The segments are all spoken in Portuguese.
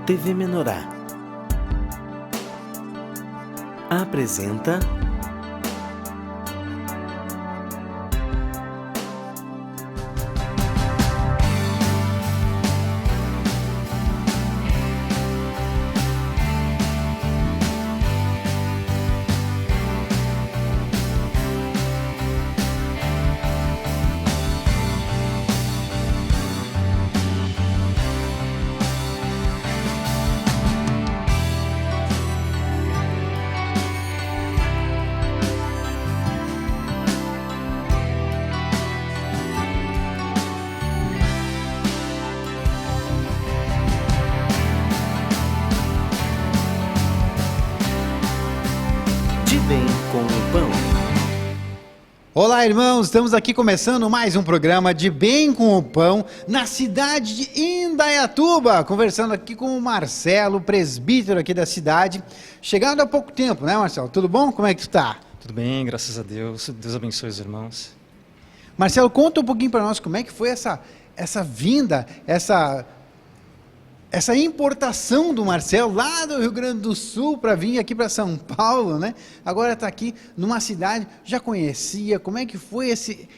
TV Menorá apresenta De Bem com o Pão. Olá, irmãos, estamos aqui começando mais um programa de Bem com o Pão na cidade de Indaiatuba, conversando aqui com o Marcelo, presbítero aqui da cidade, chegando há pouco tempo, né, Marcelo? Tudo bom? Como é que tu tá? Tudo bem, graças a Deus. Deus abençoe os irmãos. Marcelo, conta um pouquinho para nós como é que foi essa vinda, essa importação do Marcelo lá do Rio Grande do Sul para vir aqui para São Paulo, né? Agora está aqui numa cidade, já conhecia, como é que foi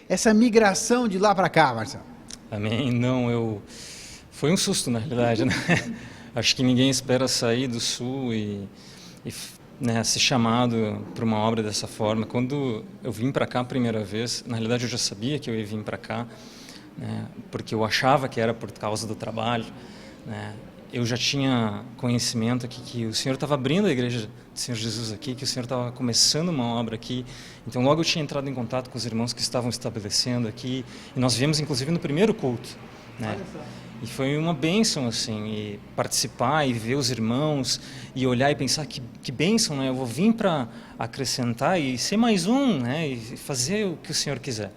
essa migração de lá para cá, Marcelo? Amém. Foi um susto, na realidade, né? Acho que ninguém espera sair do Sul e né, ser chamado para uma obra dessa forma. Quando eu vim para cá a primeira vez, na realidade eu já sabia que eu ia vir para cá, né, porque eu achava que era por causa do trabalho, né? Eu já tinha conhecimento aqui que o Senhor estava abrindo a igreja do Senhor Jesus aqui, que o Senhor estava começando uma obra aqui. Então logo eu tinha entrado em contato com os irmãos que estavam estabelecendo aqui, e nós viemos inclusive no primeiro culto, né? E foi uma bênção, assim, e participar e ver os irmãos e olhar e pensar que bênção, né? Eu vou vir para acrescentar e ser mais um, né? E fazer o que o Senhor quiser.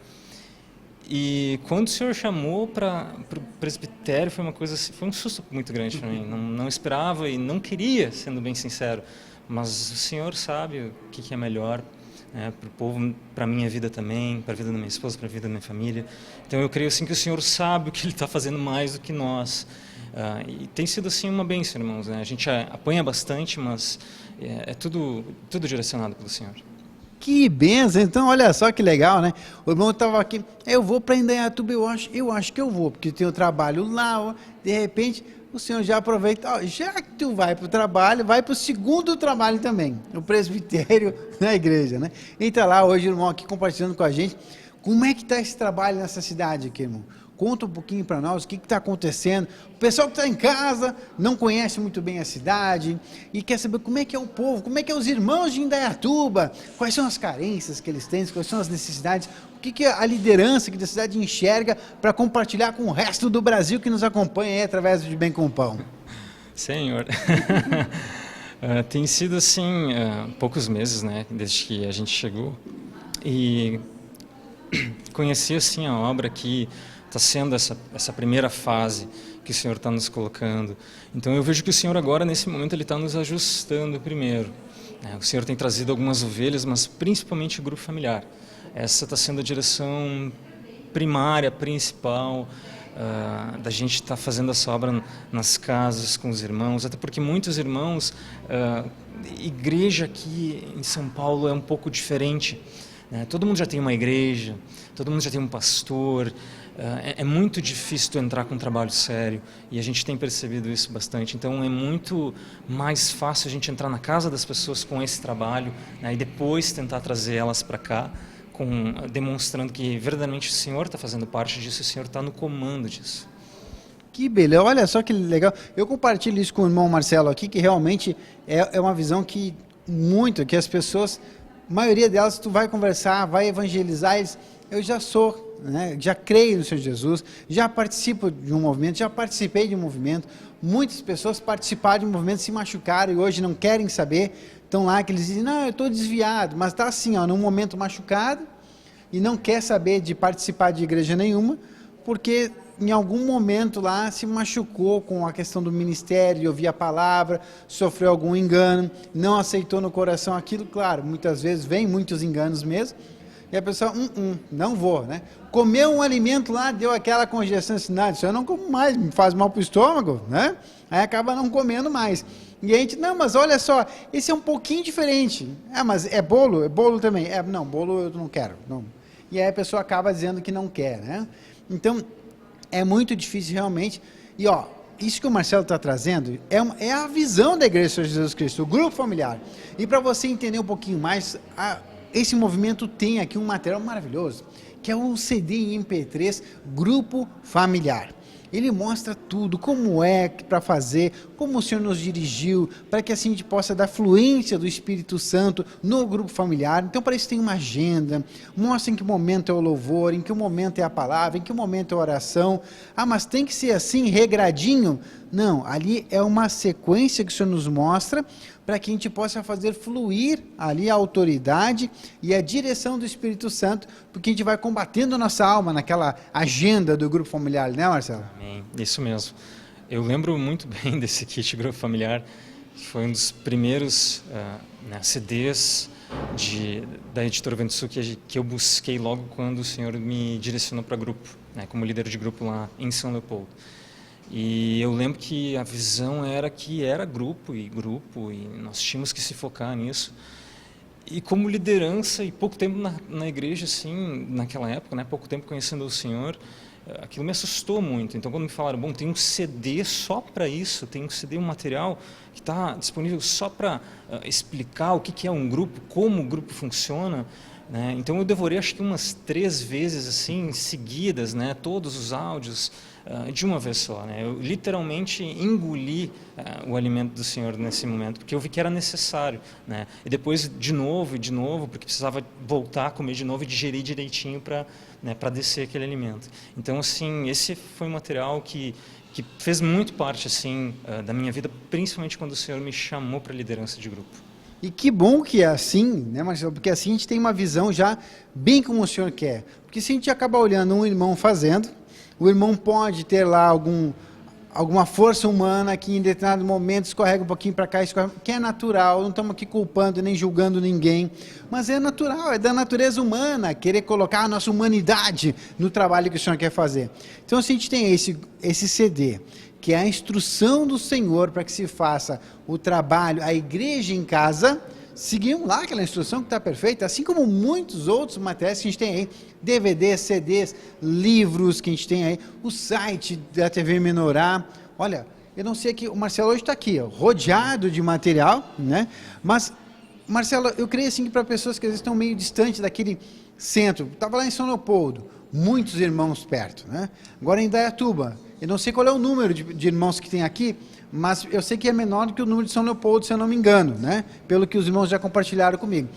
E quando o Senhor chamou para o presbitério, foi uma coisa assim, foi um susto muito grande para mim. Não esperava e não queria, sendo bem sincero. Mas o Senhor sabe o que é melhor, né, para o povo, para a minha vida também, para a vida da minha esposa, para a vida da minha família. Então eu creio assim que o Senhor sabe o que Ele está fazendo mais do que nós. E tem sido assim uma bênção, irmãos, né? A gente apanha bastante, mas é tudo direcionado pelo Senhor. Que benção, então olha só que legal, né? O irmão estava aqui, eu vou para Indaiatuba, eu acho que eu vou, porque tem o trabalho lá, ó. De repente o senhor já aproveita, ó, já que tu vai para o trabalho, vai para o segundo trabalho também, o presbitério na igreja, né? Entra lá hoje o irmão aqui compartilhando com a gente, como é que está esse trabalho nessa cidade aqui, irmão? Conta um pouquinho para nós o que está acontecendo. O pessoal que está em casa não conhece muito bem a cidade e quer saber como é que é o povo, como é que é os irmãos de Indaiatuba, quais são as carências que eles têm, quais são as necessidades, o que a liderança aqui da cidade enxerga para compartilhar com o resto do Brasil que nos acompanha aí através do De Bem com o Pão. Senhor, tem sido assim poucos meses, né, desde que a gente chegou e conheci assim a obra que está sendo essa primeira fase que o Senhor está nos colocando. Então eu vejo que o Senhor agora, nesse momento, Ele está nos ajustando primeiro, né? O Senhor tem trazido algumas ovelhas, mas principalmente o grupo familiar. Essa está sendo a direção primária, principal, da gente estar fazendo essa obra nas casas, com os irmãos, até porque muitos irmãos, igreja aqui em São Paulo é um pouco diferente, né? Todo mundo já tem uma igreja, todo mundo já tem um pastor. É muito difícil tu entrar com um trabalho sério e a gente tem percebido isso bastante. Então é muito mais fácil a gente entrar na casa das pessoas com esse trabalho, né, e depois tentar trazer elas para cá, demonstrando que verdadeiramente o Senhor está fazendo parte disso, o Senhor está no comando disso. Que beleza, olha só que legal. Eu compartilho isso com o irmão Marcelo aqui, que realmente é uma visão que as pessoas, a maioria delas, tu vai conversar, vai evangelizar, eu já sou, né, já creio no Senhor Jesus, já participo de um movimento, já participei de um movimento. Muitas pessoas participaram de um movimento, se machucaram e hoje não querem saber, estão lá que eles dizem, não, eu estou desviado, mas está assim, ó, num momento machucado e não quer saber de participar de igreja nenhuma, porque em algum momento lá se machucou com a questão do ministério, de ouvir a palavra, sofreu algum engano, não aceitou no coração aquilo. Claro, muitas vezes vem muitos enganos mesmo, e a pessoa, não vou, né? Comeu um alimento lá, deu aquela congestão, assim, não, isso eu não como mais, me faz mal para o estômago, né? Aí acaba não comendo mais. E a gente, não, mas olha só, esse é um pouquinho diferente. Ah, mas é bolo? É bolo também. Não, bolo eu não quero. Não. E aí a pessoa acaba dizendo que não quer, né? Então, é muito difícil realmente. E ó, isso que o Marcelo está trazendo é a visão da Igreja de Jesus Cristo, o grupo familiar. E para você entender um pouquinho mais, esse movimento tem aqui um material maravilhoso, que é um CD em MP3 Grupo Familiar. Ele mostra tudo, como é para fazer, como o Senhor nos dirigiu, para que assim a gente possa dar fluência do Espírito Santo no grupo familiar. Então, para isso tem uma agenda, mostra em que momento é o louvor, em que momento é a palavra, em que momento é a oração. Ah, mas tem que ser assim, regradinho? Não, ali é uma sequência que o Senhor nos mostra, para que a gente possa fazer fluir ali a autoridade e a direção do Espírito Santo, porque a gente vai combatendo a nossa alma naquela agenda do grupo familiar, né, Marcelo? Amém. Isso mesmo. Eu lembro muito bem desse kit grupo familiar, que foi um dos primeiros CDs da editora Vento Sul que eu busquei logo quando o Senhor me direcionou para grupo, né, como líder de grupo lá em São Leopoldo. E eu lembro que a visão era que era grupo, e nós tínhamos que se focar nisso. E como liderança, e pouco tempo na igreja, assim, naquela época, né, pouco tempo conhecendo o Senhor, aquilo me assustou muito. Então, quando me falaram, bom, tem um CD só para isso, tem um CD, um material que está disponível só para explicar o que é um grupo, como o grupo funciona, né? Então, eu devorei, acho que umas 3 vezes, assim, seguidas, né, todos os áudios, de uma vez só, né? Eu literalmente engoli o alimento do Senhor nesse momento, porque eu vi que era necessário, né? E depois de novo, porque precisava voltar a comer de novo e digerir direitinho para descer aquele alimento. Então, assim, esse foi um material que fez muito parte, assim, da minha vida, principalmente quando o Senhor me chamou para a liderança de grupo. E que bom que é assim, né, Marcelo? Porque assim a gente tem uma visão já bem como o Senhor quer. Porque se a gente acaba olhando um irmão fazendo, o irmão pode ter lá alguma força humana que em determinado momento escorrega um pouquinho para cá, que é natural, não estamos aqui culpando nem julgando ninguém, mas é natural, é da natureza humana querer colocar a nossa humanidade no trabalho que o Senhor quer fazer. Então, se a gente tem esse CD, que é a instrução do Senhor para que se faça o trabalho, a igreja em casa, seguimos lá aquela instrução que está perfeita, assim como muitos outros materiais que a gente tem aí, DVDs, CDs, livros que a gente tem aí, o site da TV Menorá. Olha, eu não sei que o Marcelo hoje está aqui, ó, rodeado de material, né? Mas, Marcelo, eu creio assim que para pessoas que às vezes estão meio distantes daquele centro, estava lá em São Leopoldo, muitos irmãos perto, né? Agora em Indaiatuba, eu não sei qual é o número de irmãos que tem aqui, mas eu sei que é menor do que o número de São Leopoldo, se eu não me engano, né? Pelo que os irmãos já compartilharam comigo.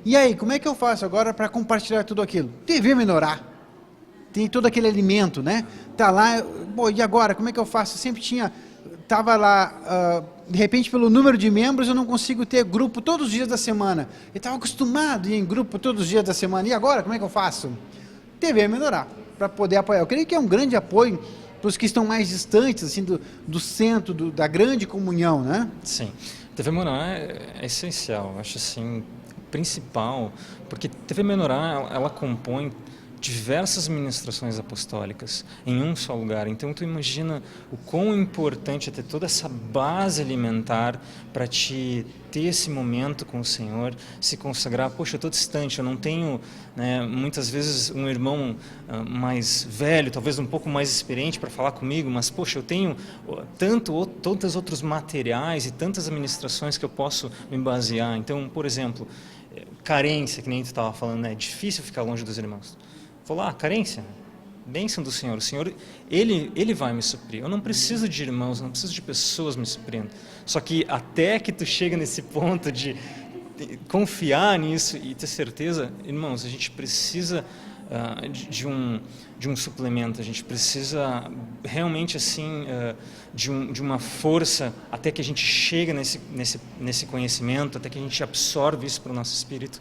E aí, como é que eu faço agora para compartilhar tudo aquilo? TV Menorá. Tem todo aquele alimento, né? Tá lá, pô, e agora, como é que eu faço? Eu sempre estava lá, de repente pelo número de membros eu não consigo ter grupo todos os dias da semana. Eu estava acostumado a ir em grupo todos os dias da semana. E agora, como é que eu faço? TV Menorá, para poder apoiar. Eu creio que é um grande apoio para os que estão mais distantes, assim, do centro, da grande comunhão, né? Sim. TV Menorá é essencial, eu acho assim, principal, porque TV Menorá, ela compõe diversas ministrações apostólicas em um só lugar. Então, tu imagina o quão importante é ter toda essa base alimentar para te ter esse momento com o Senhor, se consagrar. Poxa, eu estou distante, eu não tenho, né, muitas vezes um irmão mais velho, talvez um pouco mais experiente para falar comigo, mas, poxa, eu tenho tantos outros materiais e tantas administrações que eu posso me basear. Então, por exemplo, carência, que nem tu estava falando, né? É difícil ficar longe dos irmãos. Vou lá, carência, bênção do Senhor. O Senhor, Ele vai me suprir. Eu não preciso de irmãos, eu não preciso de pessoas me suprindo. Só que até que tu chega nesse ponto de confiar nisso e ter certeza, irmãos, a gente precisa de um suplemento, a gente precisa realmente assim de uma força até que a gente chega nesse conhecimento, até que a gente absorve isso para o nosso espírito.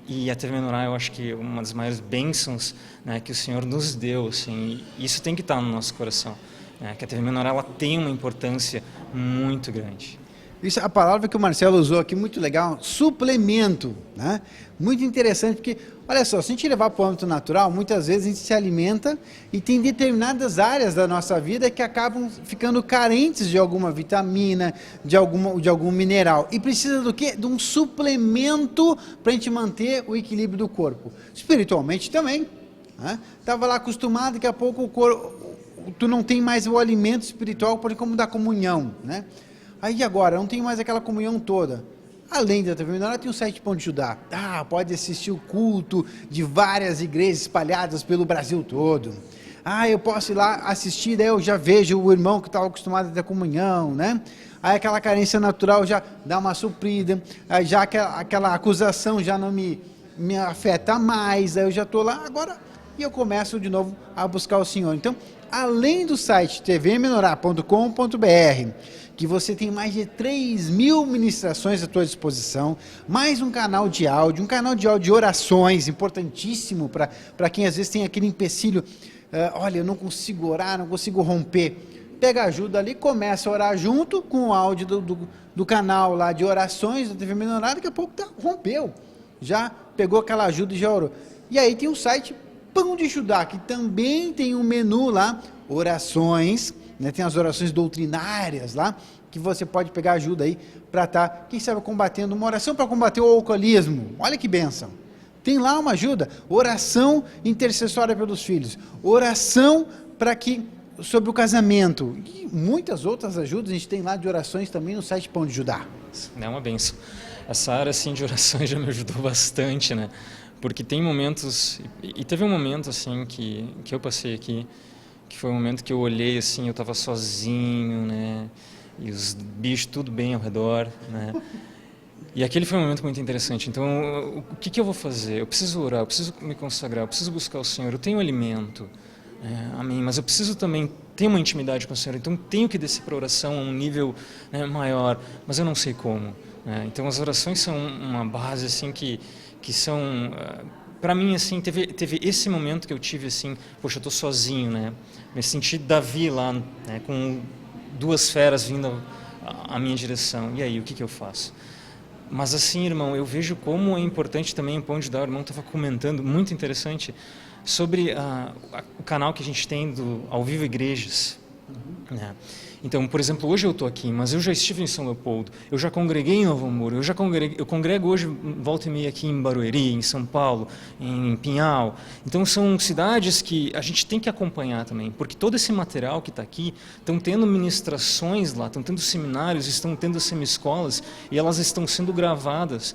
E a TV Menorá, eu acho que é uma das maiores bênçãos, né, que o Senhor nos deu, assim, e isso tem que estar no nosso coração, né, que a TV Menorá ela tem uma importância muito grande. Isso, a palavra que o Marcelo usou aqui, muito legal, suplemento, né? Muito interessante, porque, olha só, se a gente levar para o âmbito natural, muitas vezes a gente se alimenta e tem determinadas áreas da nossa vida que acabam ficando carentes de alguma vitamina, de algum mineral. E precisa do quê? De um suplemento para a gente manter o equilíbrio do corpo. Espiritualmente também. Estava lá acostumado, daqui a pouco tu não tem mais o alimento espiritual, como da comunhão, né? Aí agora, não tem mais aquela comunhão toda. Além da TV Menorá, tem o site Pão de Judá. Pode assistir o culto de várias igrejas espalhadas pelo Brasil todo. Eu posso ir lá assistir, daí eu já vejo o irmão que estava acostumado a ter comunhão, né? Aí aquela carência natural já dá uma suprida, aí já aquela acusação já não me afeta mais, aí eu já estou lá agora e eu começo de novo a buscar o Senhor. Então, além do site tvmenorá.com.br, que você tem mais de 3.000 ministrações à tua disposição, mais um canal de áudio de orações, importantíssimo para quem às vezes tem aquele empecilho, olha, eu não consigo orar, não consigo romper. Pega ajuda ali, começa a orar junto com o áudio do canal lá de orações da TV Menorá, daqui a pouco rompeu, já pegou aquela ajuda e já orou. E aí tem o site Pão de Judá, que também tem um menu lá, orações, né, tem as orações doutrinárias lá, que você pode pegar ajuda aí para estar, quem sabe, combatendo uma oração para combater o alcoolismo. Olha que bênção. Tem lá uma ajuda, oração intercessória pelos filhos, oração sobre o casamento e muitas outras ajudas a gente tem lá de orações também no site Pão de Judá. É uma bênção. Essa área assim de orações já me ajudou bastante, né? Porque tem momentos, e teve um momento assim que eu passei aqui, que foi um momento que eu olhei assim, eu estava sozinho, né? E os bichos tudo bem ao redor, né? E aquele foi um momento muito interessante. Então, o que eu vou fazer? Eu preciso orar, eu preciso me consagrar, eu preciso buscar o Senhor. Eu tenho alimento, amém. Mas eu preciso também ter uma intimidade com o Senhor. Então, tenho que descer para a oração a um nível, né, maior, mas eu não sei como. Né? Então, as orações são uma base assim que são, para mim, assim, teve esse momento que eu tive assim, poxa, eu estou sozinho, né? Me senti Davi lá, né, com duas feras vindo à minha direção. E aí, o que eu faço? Mas assim, irmão, eu vejo como é importante também o Pão de Judá. O irmão estava comentando, muito interessante, sobre o canal que a gente tem do Ao Vivo Igrejas. Né? Então, por exemplo, hoje eu estou aqui, mas eu já estive em São Leopoldo, eu já congreguei em Novo Hamburgo, eu congrego hoje, volta e meia aqui em Barueri, em São Paulo, em Pinhal. Então, são cidades que a gente tem que acompanhar também, porque todo esse material que está aqui, estão tendo ministrações lá, estão tendo seminários, estão tendo semi-escolas, e elas estão sendo gravadas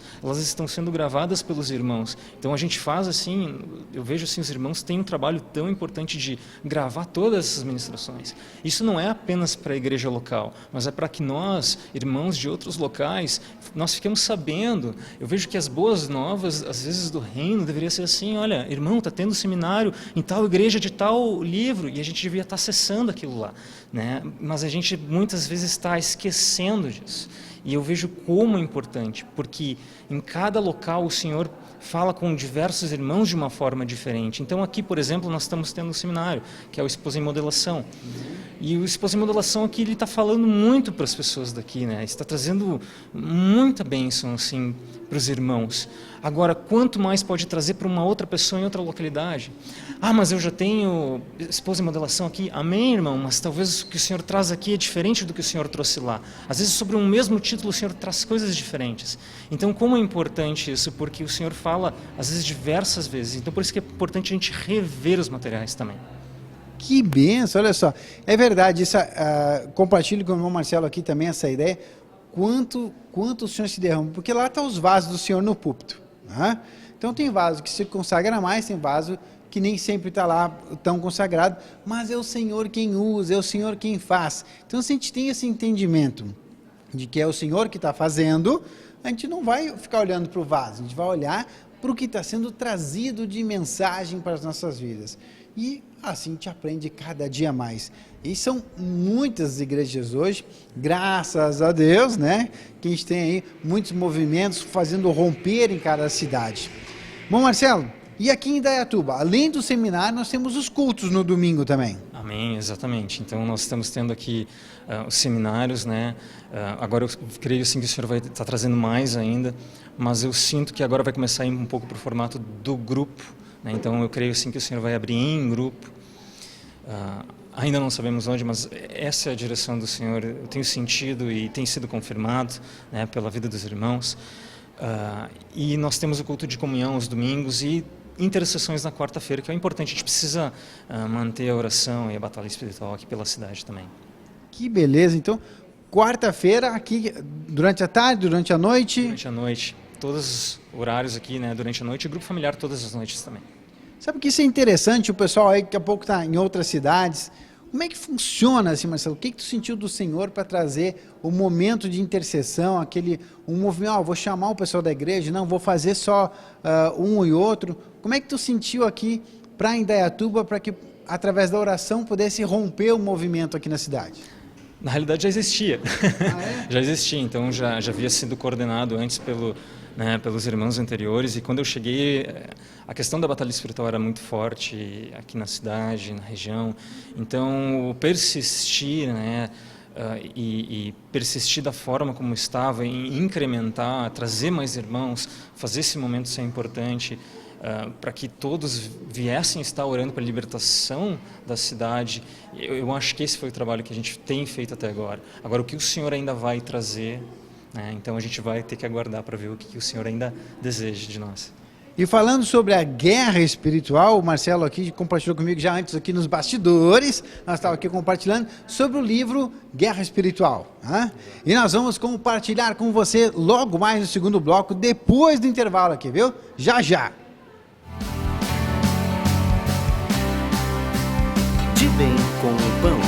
pelos irmãos. Então, a gente faz assim, eu vejo assim, os irmãos têm um trabalho tão importante de gravar todas essas ministrações. Isso não é apenas para a igreja local, mas é para que nós, irmãos de outros locais, nós fiquemos sabendo. Eu vejo que as boas novas, às vezes, do reino, deveria ser assim, olha, irmão, está tendo seminário em tal igreja de tal livro, e a gente devia estar acessando aquilo lá, né? Mas a gente muitas vezes está esquecendo disso. E eu vejo como é importante, porque em cada local o Senhor fala com diversos irmãos de uma forma diferente. Então aqui, por exemplo, nós estamos tendo um seminário, que é o Esposa em Modelação. E o Esposa em Modelação aqui, ele está falando muito para as pessoas daqui, né? Está trazendo muita bênção, assim, para os irmãos. Agora, quanto mais pode trazer para uma outra pessoa em outra localidade? Mas eu já tenho Esposa em Modelação aqui. Amém, irmão? Mas talvez o que o Senhor traz aqui é diferente do que o Senhor trouxe lá. Às vezes, sobre um mesmo título, o Senhor traz coisas diferentes. Então, como é importante isso? Porque o Senhor fala, às vezes, diversas vezes. Então, por isso que é importante a gente rever os materiais também. Que benção, olha só. É verdade, compartilho com o irmão Marcelo aqui também essa ideia, quanto o Senhor se derrama, porque lá estão os vasos do Senhor no púlpito. Né? Então tem vaso que se consagra mais, tem vaso que nem sempre está lá tão consagrado, mas é o Senhor quem usa, é o Senhor quem faz. Então se a gente tem esse entendimento de que é o Senhor que está fazendo, a gente não vai ficar olhando para o vaso, a gente vai olhar para o que está sendo trazido de mensagem para as nossas vidas. E assim a gente aprende cada dia mais. E são muitas igrejas hoje, graças a Deus, né? Que a gente tem aí muitos movimentos fazendo romper em cada cidade. Bom, Marcelo, E aqui em Indaiatuba, além do seminário, nós temos os cultos no domingo também. Amém, exatamente. Então nós estamos tendo aqui os seminários, né? Agora eu creio sim que o Senhor vai estar trazendo mais ainda, mas eu sinto que agora vai começar a ir um pouco para o formato do grupo, né? Então eu creio sim que o Senhor vai abrir em grupo. Ainda não sabemos onde, mas essa é a direção do Senhor. Eu tenho sentido e tem sido confirmado, né, pela vida dos irmãos. E nós temos o culto de comunhão aos domingos e intercessões na quarta-feira, que é importante. A gente precisa manter a oração e a batalha espiritual aqui pela cidade também. Que beleza. Então, quarta-feira aqui, durante a tarde, durante a noite? Durante a noite. Todos os horários aqui, né, durante a noite. E grupo familiar todas as noites também. Sabe que isso é interessante? O pessoal aí daqui a pouco está em outras cidades. Como é que funciona, assim, Marcelo? O que tu sentiu do Senhor para trazer o momento de intercessão, um movimento, vou chamar o pessoal da igreja, não, vou fazer só um e outro. Como é que tu sentiu aqui para Indaiatuba, para que, através da oração, pudesse romper o movimento aqui na cidade? Na realidade já existia. Ah, é? Já existia, então já havia sido coordenado antes pelos irmãos anteriores, e quando eu cheguei, a questão da batalha espiritual era muito forte aqui na cidade, na região. Então, o persistir, né, e persistir da forma como estava, em incrementar, trazer mais irmãos, fazer esse momento ser importante, para que todos viessem estar orando pela libertação da cidade. Eu acho que esse foi o trabalho que a gente tem feito até agora. Agora, o que o Senhor ainda vai trazer, né? Então a gente vai ter que aguardar para ver o que o Senhor ainda deseja de nós. E falando sobre a guerra espiritual, o Marcelo aqui compartilhou comigo já antes aqui nos bastidores, nós estávamos aqui compartilhando sobre o livro Guerra Espiritual. Né? E nós vamos compartilhar com você logo mais no segundo bloco, depois do intervalo aqui, viu? Já, já! De bem com o pão.